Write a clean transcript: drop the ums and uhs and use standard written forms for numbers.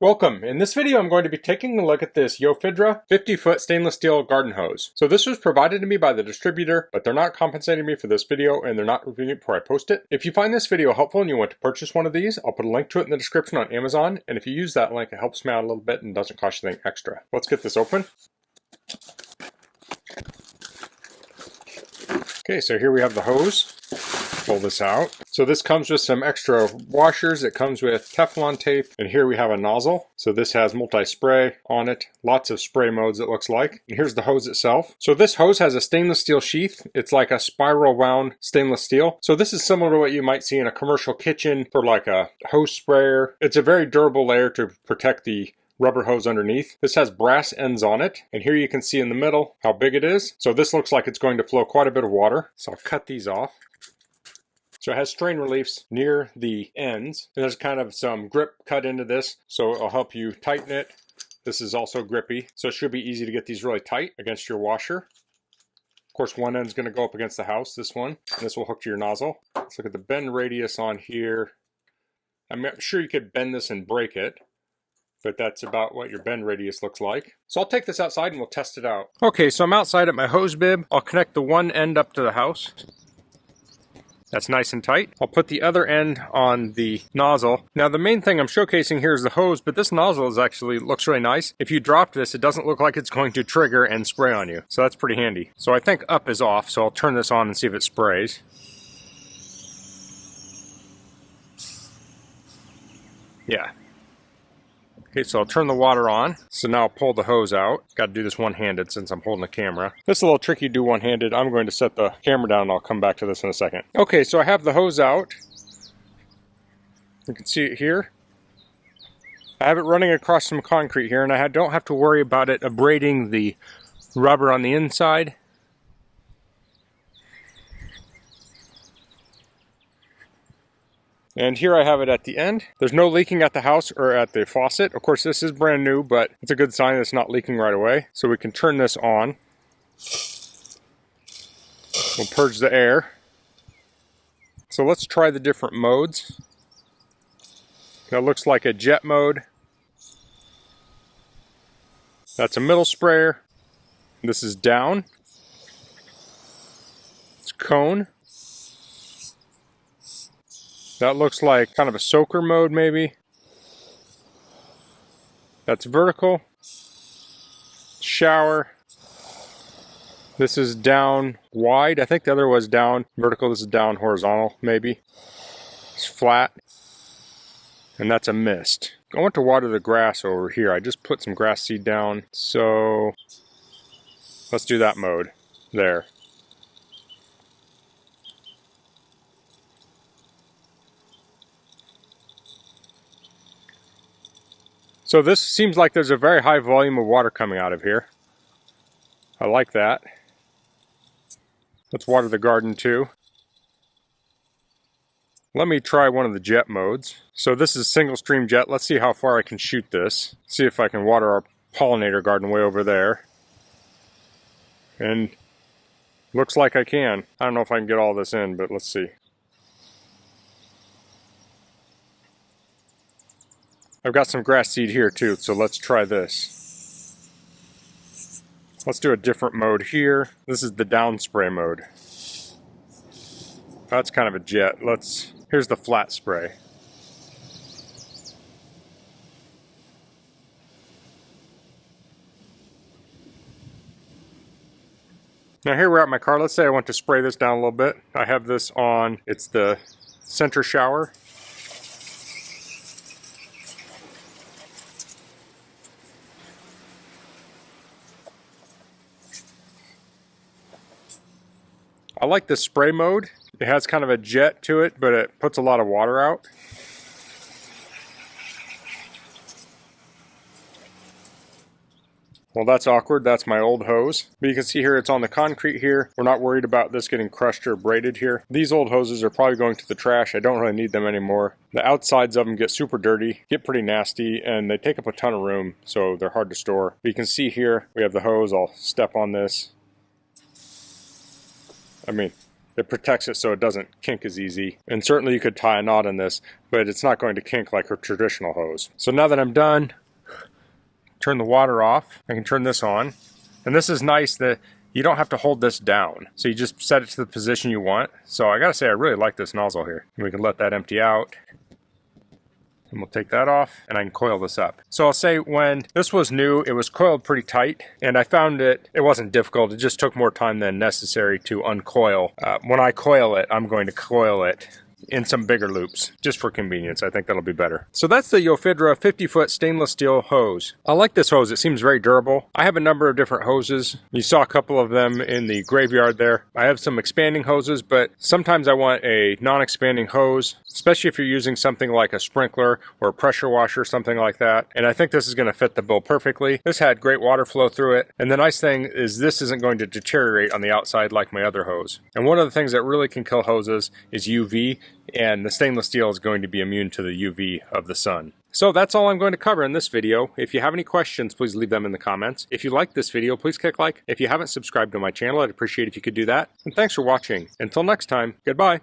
Welcome. In this video I'm going to be taking a look at this Yofidra 50-foot stainless steel garden hose. So this was provided to me by the distributor, but they're not compensating me for this video and they're not reviewing it before I post it. If you find this video helpful and you want to purchase one of these, I'll put a link to it in the description on Amazon, and if you use that link it helps me out a little bit and doesn't cost you anything extra. Let's get this open. Okay, so here we have the hose. Pull this out. So this comes with some extra washers. It comes with Teflon tape, and here we have a nozzle. So this has multi-spray on it, lots of spray modes it looks like. And here's the hose itself. So this hose has a stainless steel sheath. It's like a spiral wound stainless steel. So this is similar to what you might see in a commercial kitchen for like a hose sprayer. It's a very durable layer to protect the rubber hose underneath. This has brass ends on it, and here you can see in the middle how big it is. So this looks like it's going to flow quite a bit of water. So I'll cut these off. So it has strain reliefs near the ends, and there's kind of some grip cut into this, so it'll help you tighten it. This is also grippy, so it should be easy to get these really tight against your washer. Of course, one end's going to go up against the house, this one, and this will hook to your nozzle. Let's look at the bend radius on here. I'm sure you could bend this and break it, but that's about what your bend radius looks like. So I'll take this outside and we'll test it out. Okay, so I'm outside at my hose bib. I'll connect the one end up to the house. That's nice and tight. I'll put the other end on the nozzle. Now the main thing I'm showcasing here is the hose, but this nozzle looks really nice. If you drop this, it doesn't look like it's going to trigger and spray on you. So that's pretty handy. So I think up is off, so I'll turn this on and see if it sprays. Yeah. Okay, so I'll turn the water on. So now I'll pull the hose out. Got to do this one-handed since I'm holding the camera. This is a little tricky to do one-handed. I'm going to set the camera down and I'll come back to this in a second. Okay, so I have the hose out. You can see it here. I have it running across some concrete here, and I don't have to worry about it abrading the rubber on the inside. And here I have it at the end. There's no leaking at the house or at the faucet. Of course, this is brand new, but it's a good sign that it's not leaking right away. So we can turn this on. We'll purge the air. So let's try the different modes. That looks like a jet mode. That's a middle sprayer. This is down. It's cone. That looks like kind of a soaker mode, maybe. That's vertical. Shower. This is down wide. I think the other was down vertical. This is down horizontal, maybe. It's flat. And that's a mist. I want to water the grass over here. I just put some grass seed down. So let's do that mode there. So this seems like there's a very high volume of water coming out of here. I like that. Let's water the garden too. Let me try one of the jet modes. So this is single stream jet. Let's see how far I can shoot this. See if I can water our pollinator garden way over there. And looks like I can. I don't know if I can get all this in, but let's see. I've got some grass seed here too, so let's try this. Let's do a different mode here. This is the down spray mode. That's kind of a jet. Here's the flat spray. Now here we're at my car. Let's say I want to spray this down a little bit. I have this on, it's the center shower. I like the spray mode. It has kind of a jet to it, but it puts a lot of water out. Well, that's awkward. That's my old hose. But you can see here it's on the concrete here. We're not worried about this getting crushed or braided here. These old hoses are probably going to the trash. I don't really need them anymore. The outsides of them get super dirty, get pretty nasty, and they take up a ton of room, so they're hard to store. But you can see here we have the hose. I'll step on this. I mean, it protects it so it doesn't kink as easy. And certainly you could tie a knot in this, but it's not going to kink like a traditional hose. So now that I'm done, turn the water off. I can turn this on. And this is nice that you don't have to hold this down. So you just set it to the position you want. So I gotta say, I really like this nozzle here. And we can let that empty out. And we'll take that off and I can coil this up. So I'll say when this was new, it was coiled pretty tight and I found it wasn't difficult. It just took more time than necessary to uncoil. When I coil it, I'm going to coil it in some bigger loops, just for convenience. I think that'll be better. So that's the Yofidra 50-foot stainless steel hose. I like this hose. It seems very durable. I have a number of different hoses. You saw a couple of them in the graveyard there. I have some expanding hoses, but sometimes I want a non-expanding hose, especially if you're using something like a sprinkler or a pressure washer, something like that. And I think this is going to fit the bill perfectly. This had great water flow through it. And the nice thing is this isn't going to deteriorate on the outside like my other hose. And one of the things that really can kill hoses is UV. And the stainless steel is going to be immune to the UV of the sun. So that's all I'm going to cover in this video. If you have any questions, please leave them in the comments. If you liked this video, please click like. If you haven't subscribed to my channel, I'd appreciate if you could do that. And thanks for watching. Until next time, goodbye.